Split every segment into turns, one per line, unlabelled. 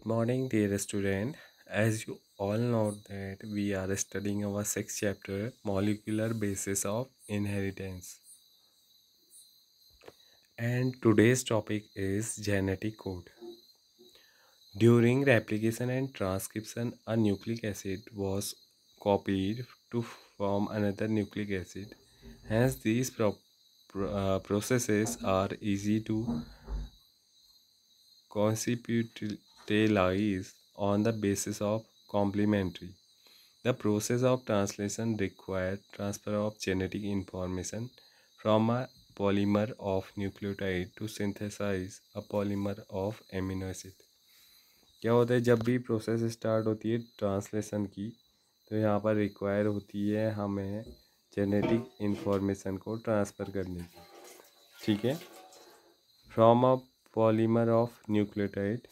Morning, dear student. As you all know that we are studying our sixth chapter, molecular basis of inheritance. And today's topic is genetic code. During replication and transcription, a nucleic acid was copied to form another nucleic acid. Hence, these processes are easy to conceptualize on the basis of complementary. The process of translation requires transfer of genetic information from a polymer of nucleotide to synthesize a polymer of amino acid. क्या होता है जब भी process start होती है translation की, तो यहाँ पर रिक्वायर होती है हमें जेनेटिक इंफॉर्मेशन को ट्रांसफ़र करने की. ठीक है, from a polymer of nucleotide.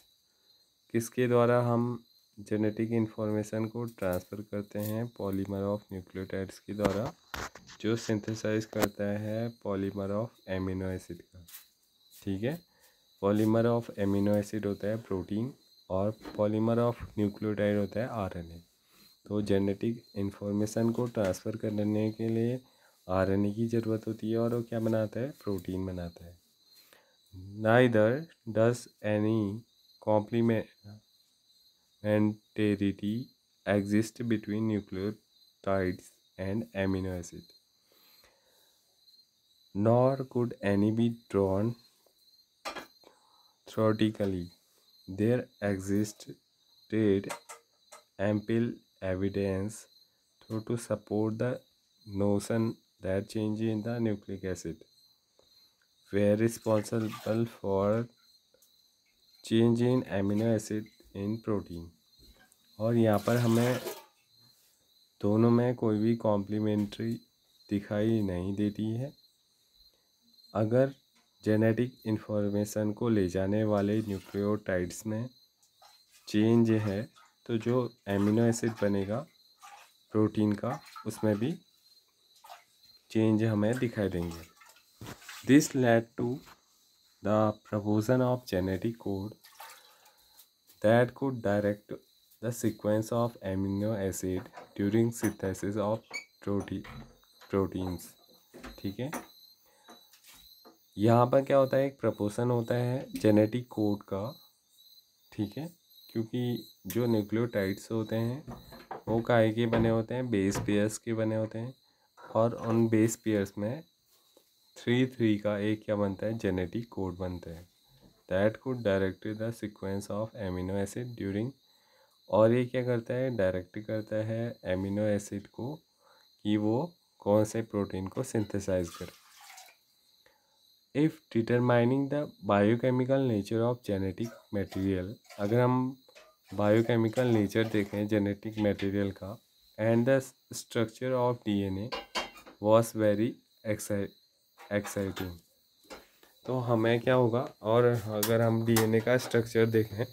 किसके द्वारा हम जेनेटिक इंफॉर्मेशन को ट्रांसफ़र करते हैं? पॉलीमर ऑफ न्यूक्लियोटाइड्स के द्वारा, जो सिंथेसाइज करता है पॉलीमर ऑफ एमिनो एसिड का. ठीक है, पॉलीमर ऑफ एमिनो एसिड होता है प्रोटीन और पॉलीमर ऑफ न्यूक्लियोटाइड होता है आरएनए. तो जेनेटिक इंफॉर्मेशन को ट्रांसफ़र करने के लिए आरएनए की ज़रूरत होती है और वो क्या बनाता है? प्रोटीन बनाता है. Neither does any complementarity exist between nucleotides and amino acid, nor could any be drawn theoretically. There existed ample evidence to support the notion that change in the nucleic acid were responsible for change in amino acid in protein. और यहाँ पर हमें दोनों में कोई भी complementary दिखाई नहीं देती है. अगर जेनेटिक इन्फॉर्मेशन को ले जाने वाले न्यूक्लियोटाइड्स में चेंज है तो जो एमिनो एसिड बनेगा प्रोटीन का, उसमें भी चेंज हमें दिखाई देंगे. This led to the proposition of genetic code that could direct the sequence of amino acid during synthesis of proteins. ठीक है, यहाँ पर क्या होता है? एक प्रपोजन होता है जेनेटिक कोड का. ठीक है, क्योंकि जो न्यूक्लियोटाइड्स होते हैं वो काहे के बने होते हैं? बेस पेयर्स के बने होते हैं. और उन बेस पेयर्स में 3 का एक क्या बनता है? जेनेटिक कोड बनता है. That could direct the sequence of amino acid during. और ये क्या करता है? डायरेक्ट करता है एमिनो एसिड को कि वो कौन से प्रोटीन को सिंथेसाइज करे. If determining the biochemical nature of genetic material, अगर हम बायोकेमिकल नेचर देखें जेनेटिक मटेरियल का, and the structure of DNA was very exciting, तो हमें क्या होगा? और अगर हम डीएनए का स्ट्रक्चर देखें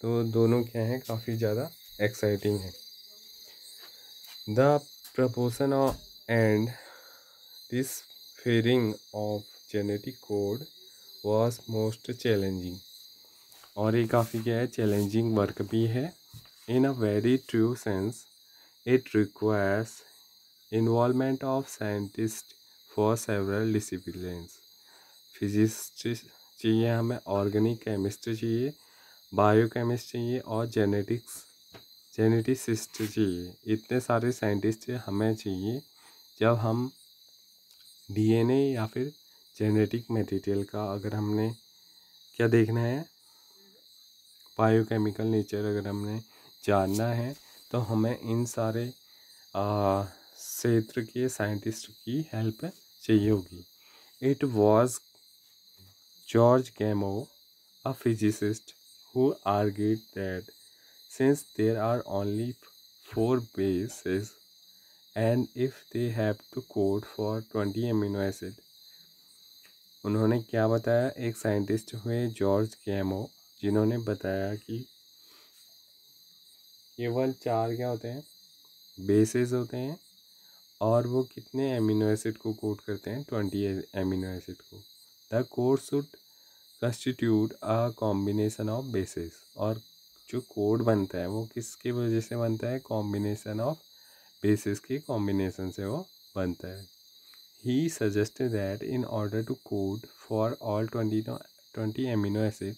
तो दोनों क्या हैं? काफ़ी ज़्यादा एक्साइटिंग है. The proposition and this fairing of genetic code was most challenging. और ये काफ़ी क्या है? चैलेंजिंग वर्क भी है. In a very true sense it requires involvement of scientist for several disciplines. Physicist चाहिए हमें, ऑर्गेनिक केमिस्ट चाहिए, बायोकेमिस्ट चाहिए और जेनेटिसिस्ट चाहिए. इतने सारे साइंटिस्ट हमें चाहिए जब हम डीएनए या फिर जेनेटिक मटेरियल का अगर हमने क्या देखना है? बायोकेमिकल नेचर अगर हमने जानना है तो हमें इन सारे क्षेत्र के साइंटिस्ट की हेल्प चाहिए होगी. It was George Gamow, a physicist, who argued that since there are only 4 bases and if they have to code for 20 amino acid. उन्होंने क्या बताया? एक साइंटिस्ट हुए जॉर्ज गैमो, जिन्होंने बताया कि केवल 4 क्या होते हैं? बेसेस होते हैं और वो कितने एमिनो एसिड को कोड करते हैं? 20 एमिनो एसिड को. The code should constitute a combination of bases. और जो कोड बनता है वो किसकी वजह से बनता है, कॉम्बिनेशन ऑफ बेसिस के कॉम्बिनेशन से वो बनता है। He suggested that in order to code for all 20 amino acid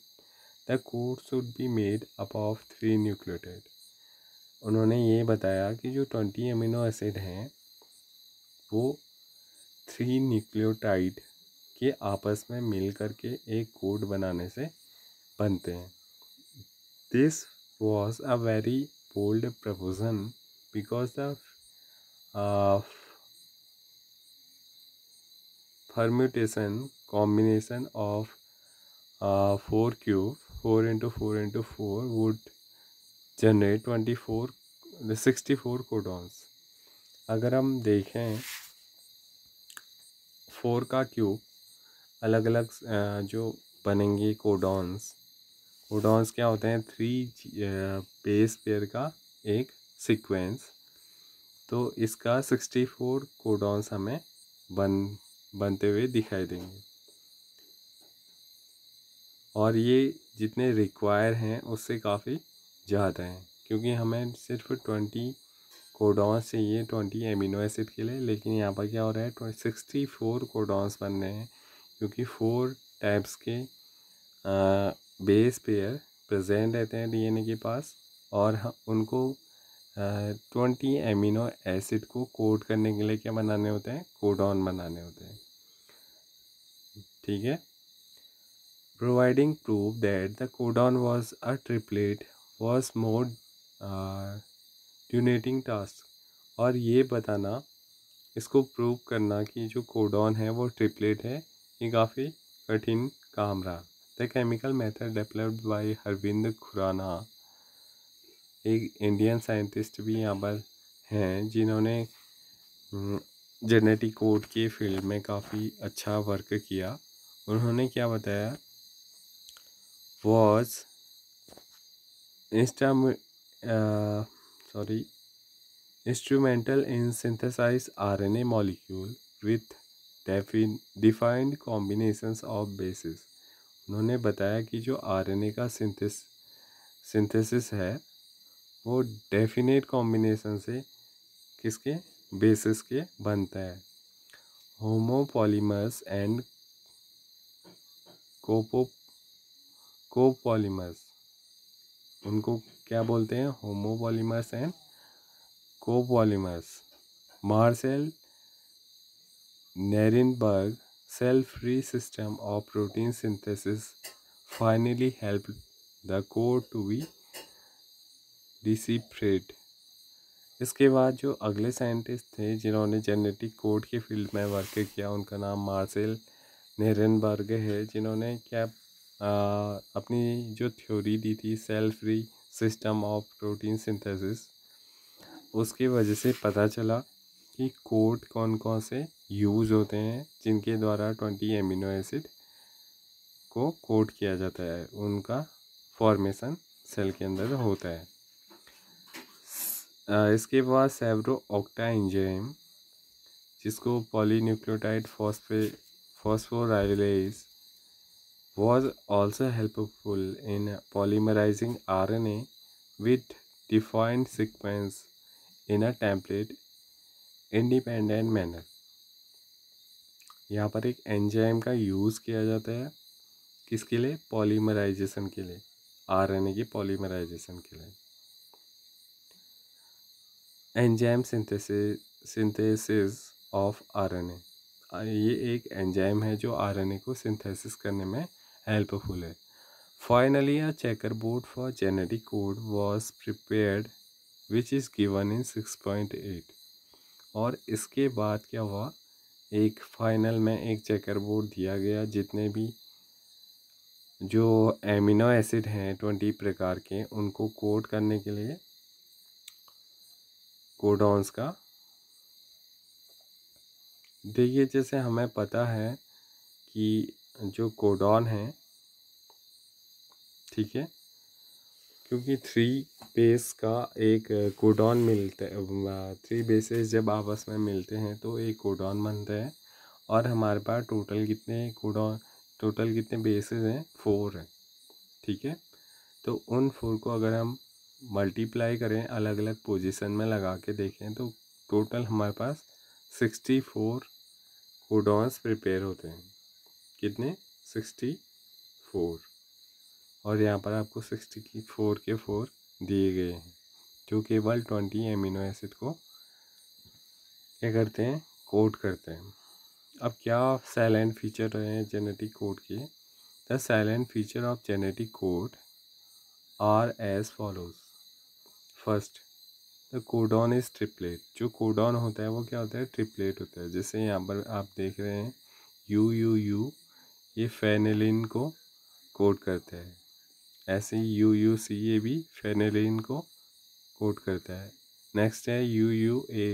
the code should be made up of 3 nucleotide. उन्होंने ये बताया कि जो 20 एमिनो एसिड हैं वो 3 न्यूक्लियोटाइड के आपस में मिल करके एक कोड बनाने से बनते हैं। This was a very bold proposition because the permutation combination of 4 cube 4 into 4 into 4 would generate 64 codons। अगर हम देखें 4 का क्यूब अलग अलग जो बनेंगे कोडॉन्स क्या होते हैं, 3 बेस पेयर का एक सीक्वेंस। तो इसका 64 कोडॉन्स हमें बनते हुए दिखाई देंगे और ये जितने रिक्वायर हैं उससे काफ़ी ज़्यादा हैं, क्योंकि हमें सिर्फ 20 कोडॉन्स चाहिए 20 एमिनो एसिड के लिए, लेकिन यहाँ पर क्या हो रहा है 64 कोडॉन्स बन रहे हैं, क्योंकि 4 टाइप्स के बेस पेयर प्रेजेंट रहते हैं डीएनए के पास और उनको 20 एमिनो एसिड को कोड करने के लिए क्या बनाने होते हैं, कोडॉन बनाने होते हैं। ठीक है। Providing proof that the codon was a triplet was more daunting task. और ये बताना, इसको प्रूव करना कि जो कोडॉन है वो ट्रिपलेट है, ये काफ़ी कठिन काम रहा। The chemical method developed by Arvind Khurana, एक इंडियन साइंटिस्ट भी यहाँ पर हैं जिन्होंने जेनेटिक कोड के फील्ड में काफ़ी अच्छा वर्क किया। उन्होंने क्या बताया, was instrumental in synthesize RNA molecule with defined combinations of bases. उन्होंने बताया कि जो आरएनए का सिंथेसिस है वो डेफिनेट कॉम्बिनेशन से किसके, बेसिस के बनता है। होमोपॉलीमर्स एंड कोपॉलीमर्स, उनको क्या बोलते हैं, homopolymers and copolymers. Marcel Nirenberg cell free system of protein synthesis finally help the code to be deciphered. इसके बाद जो अगले साइंटिस्ट थे जिन्होंने जेनेटिक कोड के फील्ड में वर्क किया, उनका नाम मार्सेल नेरेनबर्ग है, जिन्होंने क्या अपनी जो थ्योरी दी थी cell free system of protein synthesis, उसकी वजह से पता चला कि कोड कौन कौन से यूज़ होते हैं जिनके द्वारा 20 एमिनो एसिड को कोड किया जाता है, उनका फॉर्मेशन सेल के अंदर होता है। इसके बाद सेवरो ऑक्टा एंजाइम, जिसको polynucleotide phosphorylase was also helpful in polymerizing RNA with defined sequence in a template independent manner। यहाँ पर एक एंजाइम का यूज़ किया जाता है किसके लिए, पॉलीमराइजेशन के लिए, आरएनए की पॉलीमराइजेशन के लिए। एंजाइम सिंथेसिस ऑफ आरएनए, ये एक एंजाइम है जो आरएनए को सिंथेसिस करने में हेल्पफुल है। Finally a chequerboard for genetic code was prepared which is given in 6.8। और इसके बाद क्या हुआ, एक फाइनल में एक चेकरबोर्ड दिया गया, जितने भी जो एमिनो एसिड हैं 20 प्रकार के, उनको कोड करने के लिए कोडॉन्स का। देखिए जैसे हमें पता है कि जो कोडॉन है, ठीक है, क्योंकि 3 बेस का एक कोडॉन मिलता है, 3 बेसेस जब आपस में मिलते हैं तो एक कोडॉन बनता है। और हमारे पास टोटल कितने बेसेस हैं, 4 हैं, ठीक है। तो उन 4 को अगर हम मल्टीप्लाई करें, अलग अलग पोजीशन में लगा के देखें, तो टोटल हमारे पास 64 कोडॉन्स प्रिपेयर होते हैं। कितने? 64। और यहाँ पर आपको 64 के 4 दिए गए हैं, जो केवल 20 एमिनो एसिड को क्या करते हैं? कोड करते हैं। अब क्या साइलेंट फीचर रहे हैं जेनेटिक कोड के? The silent feature of genetic code are as follows. First, the codon is triplet. जो कोडॉन होता है वो क्या होता है? ट्रिपलेट होता है। जैसे यहाँ पर आप देख रहे हैं यू, ये फेनिलिन को कोड करता है। ऐसे ही UUC ये भी फेनिलिन को कोड करता है। नेक्स्ट है UUA,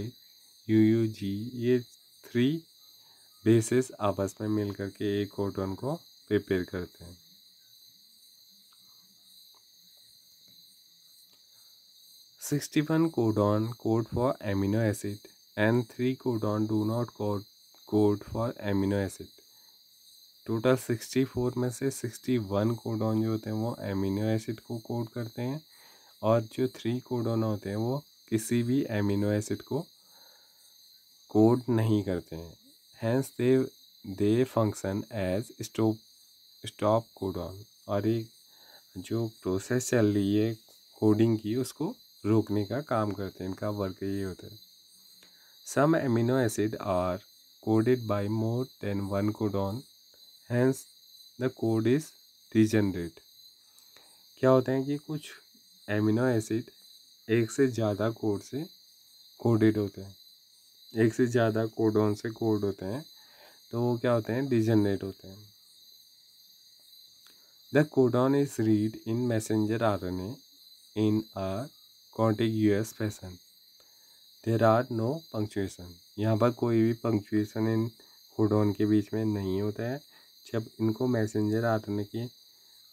UUG, ये 3 बेसेस आपस में मिल करके एक कोडॉन को प्रिपेयर करते हैं। (61) codon code for amino acid and 3 codon do not code for amino acid. Total 64 में से 61 कोडॉन जो होते हैं वो एमिनो एसिड को कोड करते हैं, और जो 3 कोडॉन होते हैं वो किसी भी एमिनो एसिड को कोड नहीं करते हैं। Hence they function as stop codon. और एक जो प्रोसेस चल रही है कोडिंग की, उसको रोकने का काम करते हैं। इनका वर्क ये होता है। Some amino acid are coded by more than 1 codon, hence the code is degenerate. क्या होता है कि कुछ एमिनो एसिड एक से ज़्यादा कोड से कोडेड होते हैं, एक से ज़्यादा कोडॉन से कोड होते हैं, तो वो क्या होते हैं? डिजेनरेट होते हैं। The codon is read in messenger RNA in a contiguous fashion. There are no punctuation. यहाँ पर कोई भी पंक्चुएशन इन कोडॉन के बीच में नहीं होता है। जब इनको मैसेंजर RNA के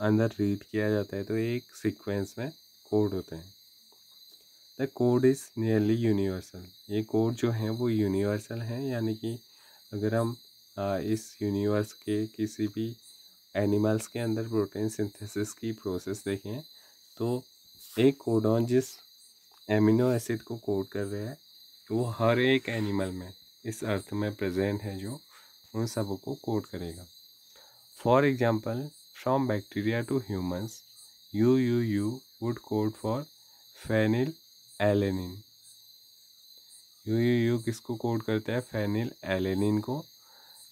अंदर रीड किया जाता है तो एक सीक्वेंस में कोड होते हैं। The code is nearly universal. ये कोड जो हैं वो यूनिवर्सल हैं, यानी कि अगर हम इस यूनिवर्स के किसी भी एनिमल्स के अंदर प्रोटीन सिंथेसिस की प्रोसेस देखें, तो एक कोडॉन जिस एमिनो एसिड को कोड कर रहा है वो हर एक एनिमल में इस अर्थ में प्रेजेंट है, जो उन सबों को कोड करेगा। For example, from bacteria to humans, UUU would code for phenylalanine. UUU किसको कोड करता है? फेनिल एलेनिन को।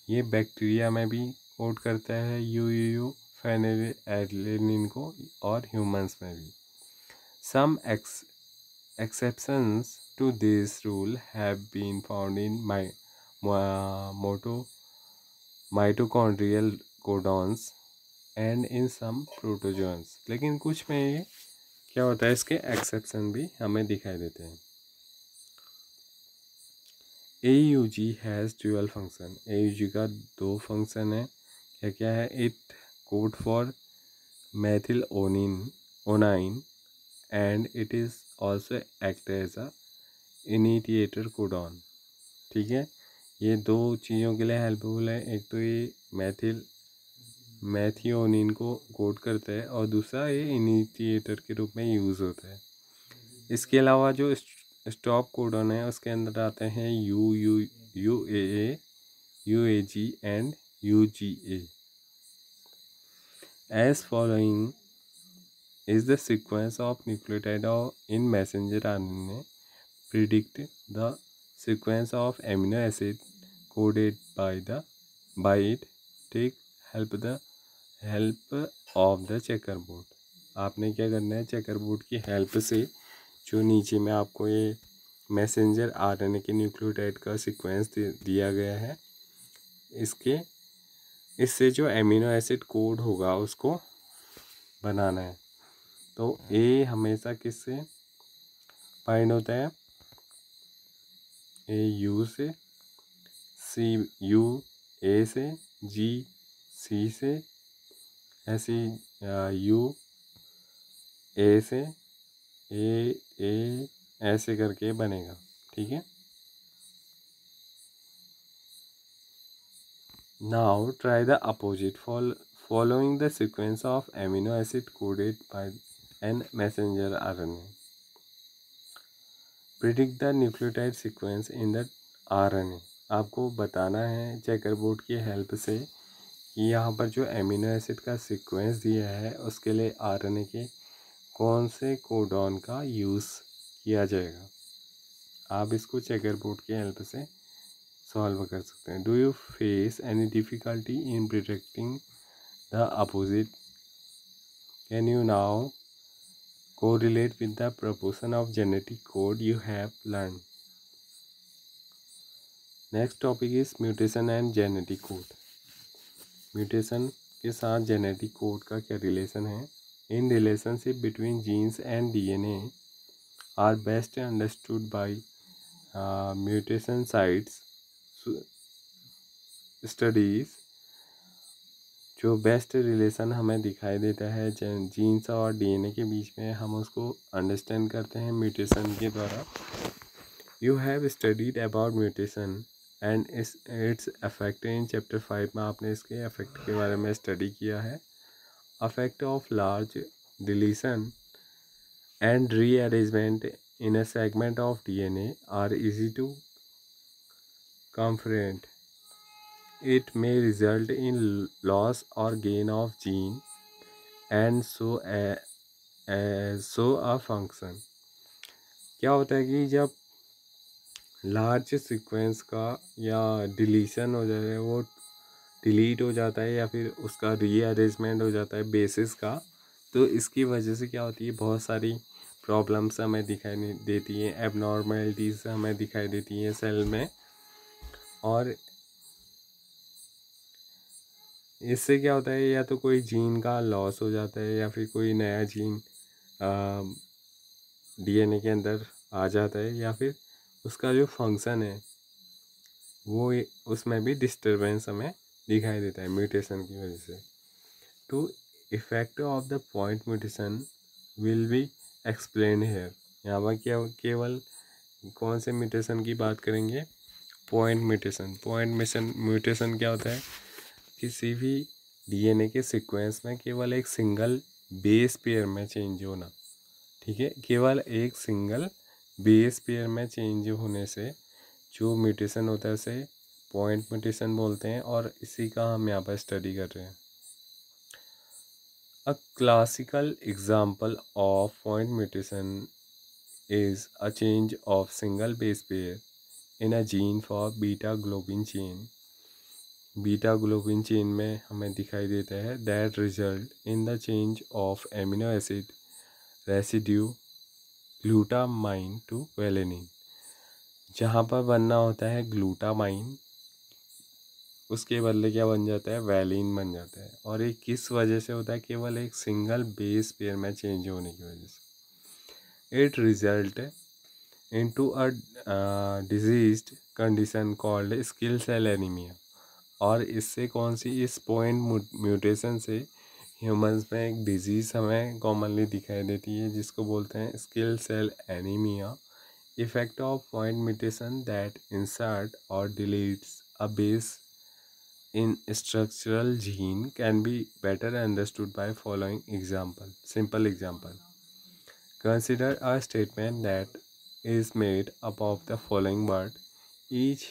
ये बैक्टीरिया में भी कोड करता है UUU फेनिल एलेनिन को, और ह्यूमंस में भी। Some exceptions to this rule have been found in mitochondrial codons and in some protozoans. लेकिन कुछ में ये क्या होता है, इसके एक्सेप्शन भी हमें दिखाई देते हैं। AUG has dual function. AUG का 2 फंक्शन है। क्या क्या है? It code for methionine and it is also act as a initiator codon। ठीक है, ये 2 चीज़ों के लिए हेल्पफुल है। एक तो ये मैथियोनिन को कोड करता है, और दूसरा ये इनिशिएटर के रूप में यूज़ होता है। इसके अलावा जो स्टॉप कोडॉन है उसके अंदर आते हैं UAA, UAG and UGA। As following is the sequence of nucleotide in messenger RNA predict the sequence of amino acid coded by it take help of the checkerboard। आपने क्या करना है? चेकरबोर्ड की हेल्प से जो नीचे में आपको ये मैसेंजर RNA के न्यूक्लियोटाइड का सीक्वेंस दिया गया है, इससे जो एमिनो एसिड कोड होगा उसको बनाना है। तो ए हमेशा किससे फाइंड होता है? AU से, CU A से, G C से, ऐसे U A से, A ऐसे करके बनेगा। ठीक है, now try the opposite. Following the sequence of amino acid coded by and messenger RNA. Predict the nucleotide sequence in the RNA. आपको बताना है चेकर बोर्ड की हेल्प से कि यहाँ पर जो एमिनो एसिड का सीक्वेंस दिया है उसके लिए आरएनए के कौन से कोडॉन का यूज़ किया जाएगा। आप इसको चेकर बोर्ड की हेल्प से सॉल्व कर सकते हैं। Do you face any difficulty in predicting the opposite? Can you now correlate with the proportion of genetic code you have learned? Next topic is mutation and genetic code. Mutation के साथ genetic code का क्या relation है? In relationship between genes and DNA are best understood by mutation sites studies. जो best relation हमें दिखाई देता है जीन्स और डीएनए के बीच में, हम उसको अंडरस्टैंड करते हैं म्यूटेशन के द्वारा। You have studied about mutation and it's affect in chapter 5 में आपने इसके अफेक्ट के बारे में स्टडी किया है। Affect of large deletion and rearrangement in a segment of DNA are easy to comprehend. It may result in loss or gain of gene and so a function. क्या होता है कि जब लार्ज सीक्वेंस का या deletion हो जाए, वो डिलीट हो जाता है या फिर उसका रीअरेंजमेंट हो जाता है बेसिस का, तो इसकी वजह से क्या होती है, बहुत सारी प्रॉब्लम्स हमें दिखाई देती हैं, एबनॉर्मलिटीज़ हमें दिखाई देती हैं सेल में। और इससे क्या होता है, या तो कोई जीन का लॉस हो जाता है या फिर कोई नया जीन डीएनए के अंदर आ जाता है, या फिर उसका जो फंक्शन है वो उसमें भी डिस्टरबेंस हमें दिखाई देता है म्यूटेशन की वजह से। To effect of the point mutation will be explain here. यहाँ पर क्या केवल कौन से म्यूटेशन की बात करेंगे? Point mutation. पॉइंट म्यूटेशन क्या होता है? किसी भी डीएनए के सीक्वेंस में केवल एक सिंगल बेस पेयर में चेंज होना, ठीक है, केवल एक सिंगल बेस पेयर में चेंज होने से जो म्यूटेशन होता है उसे पॉइंट म्यूटेशन बोलते हैं, और इसी का हम यहाँ पर स्टडी कर रहे हैं। A classical example of point mutation is a change of single base pair in a gene for beta globin chain. Beta globin chain में हमें दिखाई देता है that result in the change of amino acid residue glutamine to valine. जहाँ पर बनना होता है ग्लूटामाइन, उसके बदले क्या बन जाता है? वैलिन बन जाता है। और ये किस वजह से होता है? केवल एक सिंगल बेस पेयर में चेंज होने की वजह से। It result into a diseased condition called sickle cell anaemia. और इससे कौन सी, इस पॉइंट म्यूटेशन से ह्यूमंस में एक डिजीज़ हमें कॉमनली दिखाई देती है जिसको बोलते हैं sickle cell anaemia. Effect of point mutation that insert or deletes a base in structural gene can be better understood by following example. Simple example. Consider a statement that is made up of the following word, each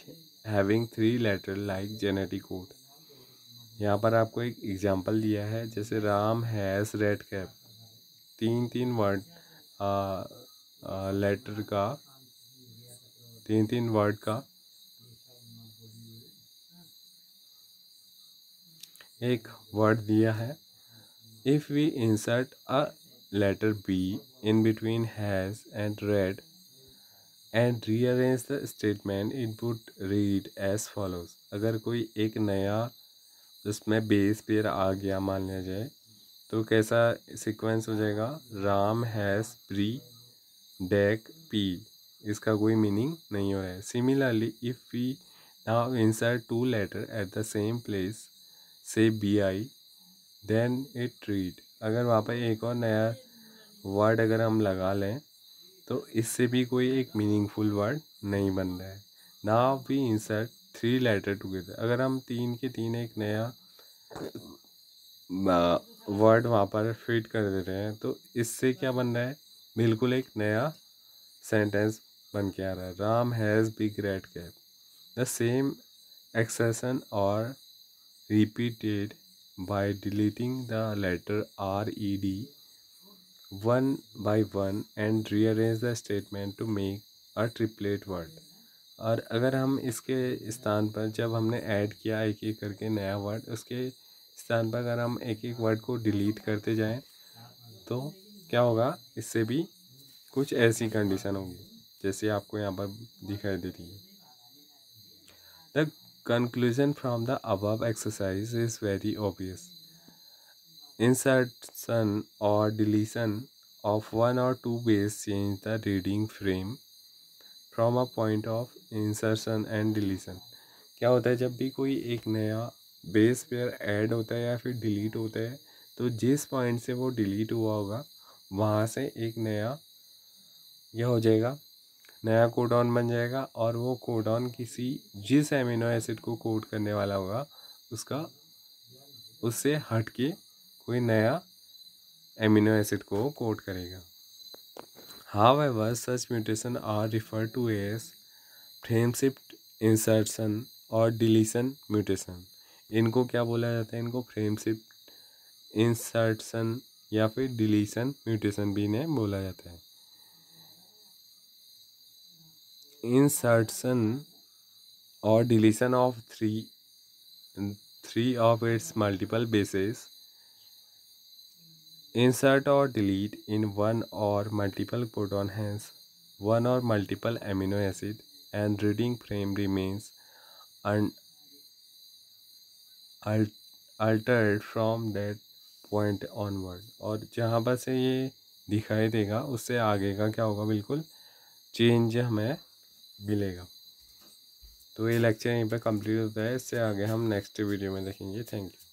having 3 letter like genetic code. यहाँ पर आपको एक example दिया है, जैसे Ram has red cap. तीन word letter का, तीन वर्ड का एक वर्ड दिया है। If we insert a letter B in between has and red and rearrange the statement it would read as follows. अगर कोई एक नया उसमें बेस पेयर आ गया मान लिया जाए, तो कैसा सीक्वेंस हो जाएगा? Ram has pre deck P. इसका कोई मीनिंग नहीं हो रहा है। Similarly if we now insert 2 letter at the same place say B I then it read. अगर वहाँ पर एक और नया वर्ड अगर हम लगा लें तो इससे भी कोई एक मीनिंगफुल वर्ड नहीं बन रहा है। Now we insert 3 letter together. अगर हम 3 के 3 एक नया वर्ड वहाँ पर फिट कर देते हैं, तो इससे क्या बन रहा है, बिल्कुल एक नया सेंटेंस बन के आ रहा है। Ram has big red cap. The same accession और repeated by deleting the letter red one by one and rearrange the statement to make a triplet word। और अगर हम इसके स्थान पर जब हमने ऐड किया एक एक करके नया वर्ड, उसके स्थान पर अगर हम एक एक वर्ड को डिलीट करते जाएं तो क्या होगा, इससे भी कुछ ऐसी कंडीशन होगी जैसे आपको यहाँ पर दिखाई दे रही है। The conclusion from the above exercise is very obvious. Insertion or deletion of one or two base change the reading frame from a point of insertion and deletion। क्या होता है, जब भी कोई एक नया बेस पेयर ऐड होता है या फिर डिलीट होता है, तो जिस पॉइंट से वो डिलीट हुआ होगा वहाँ से एक नया यह हो जाएगा, नया कोडॉन बन जाएगा, और वो कोडॉन किसी जिस एमिनो एसिड को कोड करने वाला होगा उसका उससे हट के कोई नया एमिनो एसिड को कोड करेगा। However, such mutation are referred to as frame shift insertion और deletion mutation। इनको क्या बोला जाता है, इनको फ्रेम शिफ्ट इंसर्शन या फिर डिलीशन म्यूटेशन भी इन्हें बोला जाता है। Insertion or deletion of three of its multiple bases। Insert or delete in one or multiple codon has one or multiple amino acid and reading frame remains altered from that point onward। और जहाँ पर से ये दिखाई देगा उससे आगे का क्या होगा, बिल्कुल चेंज हमें मिलेगा। तो ये लेक्चर यहीं पर कंप्लीट होता है, इससे आगे हम नेक्स्ट वीडियो में देखेंगे। Thank you.